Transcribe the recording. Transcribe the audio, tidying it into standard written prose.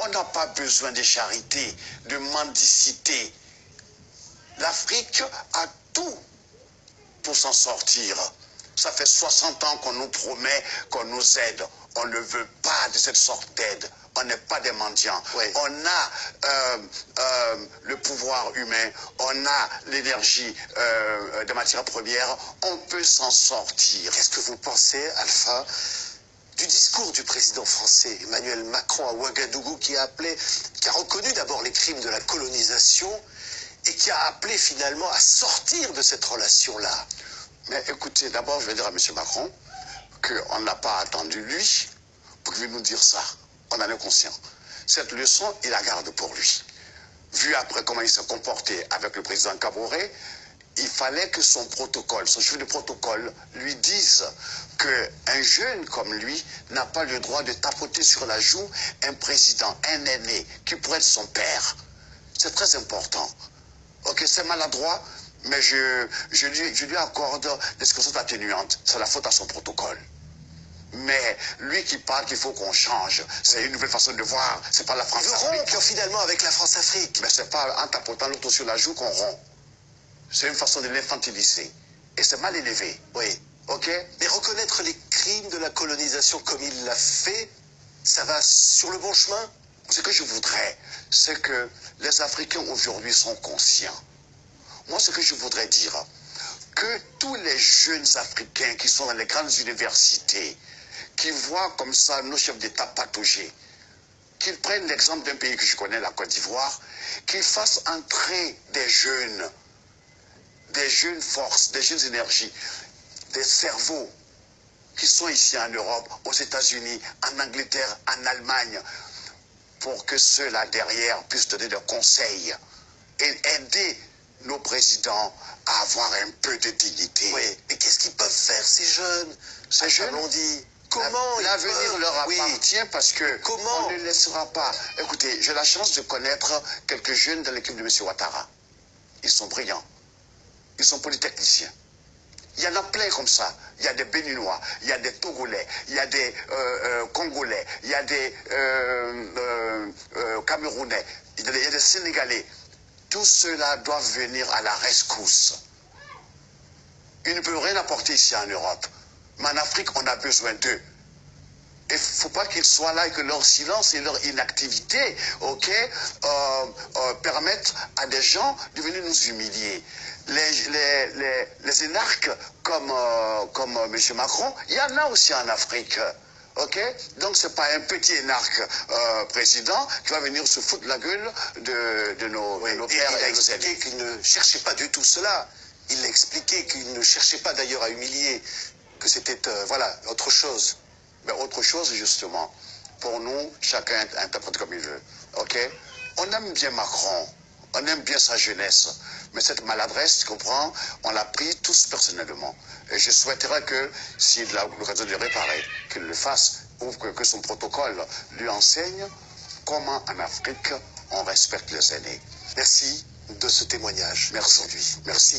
On n'a pas besoin de charité, de mendicité. L'Afrique a tout pour s'en sortir. Ça fait 60 ans qu'on nous promet qu'on nous aide. On ne veut pas de cette sorte d'aide. On n'est pas des mendiants. Oui. On a le pouvoir humain, on a l'énergie des matières premières. On peut s'en sortir. Qu'est-ce que vous pensez, Alpha, du discours du président français Emmanuel Macron à Ouagadougou qui a reconnu d'abord les crimes de la colonisation et qui a appelé finalement à sortir de cette relation-là? Mais écoutez, d'abord, je vais dire à M. Macron qu'on n'a pas attendu lui pour qu'il nous dire ça. On en est conscient. Cette leçon, il la garde pour lui. Vu après comment il s'est comporté avec le président Kaboré, il fallait que son protocole, son chef de protocole, lui dise qu'un jeune comme lui n'a pas le droit de tapoter sur la joue un président, un aîné, qui pourrait être son père. C'est très important. Ok, c'est maladroit, mais je lui accorde des circonstances atténuantes. C'est la faute à son protocole. Mais lui qui parle qu'il faut qu'on change, c'est une nouvelle façon de voir. C'est pas la France-Afrique. Rompre finalement avec la France-Afrique. Mais c'est pas en tapotant l'autre sur la joue qu'on rompt. C'est une façon de l'infantiliser. Et c'est mal élevé. Oui. Ok? Mais reconnaître les crimes de la colonisation comme il l'a fait, ça va sur le bon chemin? Ce que je voudrais, c'est que les Africains aujourd'hui sont conscients. Moi, ce que je voudrais dire, que tous les jeunes Africains qui sont dans les grandes universités, qui voient comme ça nos chefs d'État patauger, qu'ils prennent l'exemple d'un pays que je connais, la Côte d'Ivoire, qu'ils fassent entrer des jeunes forces, des jeunes énergies, des cerveaux qui sont ici en Europe, aux États-Unis, en Angleterre, en Allemagne, pour que ceux-là derrière puissent donner des conseils et aider nos présidents à avoir un peu de dignité. Oui, mais qu'est-ce qu'ils peuvent faire, ces jeunes? Ces jeunes, on dit, comment l'avenir leur appartient, oui, parce que comment on ne laissera pas. Écoutez, j'ai la chance de connaître quelques jeunes de l'équipe de M. Ouattara. Ils sont brillants. Ils sont polytechniciens. Il y en a plein comme ça. Il y a des Béninois, il y a des Togolais, il y a des Congolais, il y a des Camerounais, il y a des Sénégalais. Tous ceux-là doivent venir à la rescousse. Ils ne peuvent rien apporter ici en Europe. Mais en Afrique, on a besoin d'eux. Il ne faut pas qu'ils soient là et que leur silence et leur inactivité, permettent à des gens de venir nous humilier. Les énarques comme M. Macron, il y en a aussi en Afrique. Donc ce n'est pas un petit énarque président qui va venir se foutre la gueule de nos pères. Il a expliqué qu'il ne cherchait pas du tout cela. Il a expliqué qu'il ne cherchait pas d'ailleurs à humilier, que c'était voilà, autre chose. Mais autre chose, justement, pour nous, chacun interprète comme il veut. On aime bien Macron, on aime bien sa jeunesse, mais cette maladresse, tu comprends, on l'a pris tous personnellement. Et je souhaiterais que, s'il a l'occasion de le réparer, qu'il le fasse, ou que son protocole lui enseigne comment en Afrique on respecte les aînés. Merci de ce témoignage. Merci. Merci.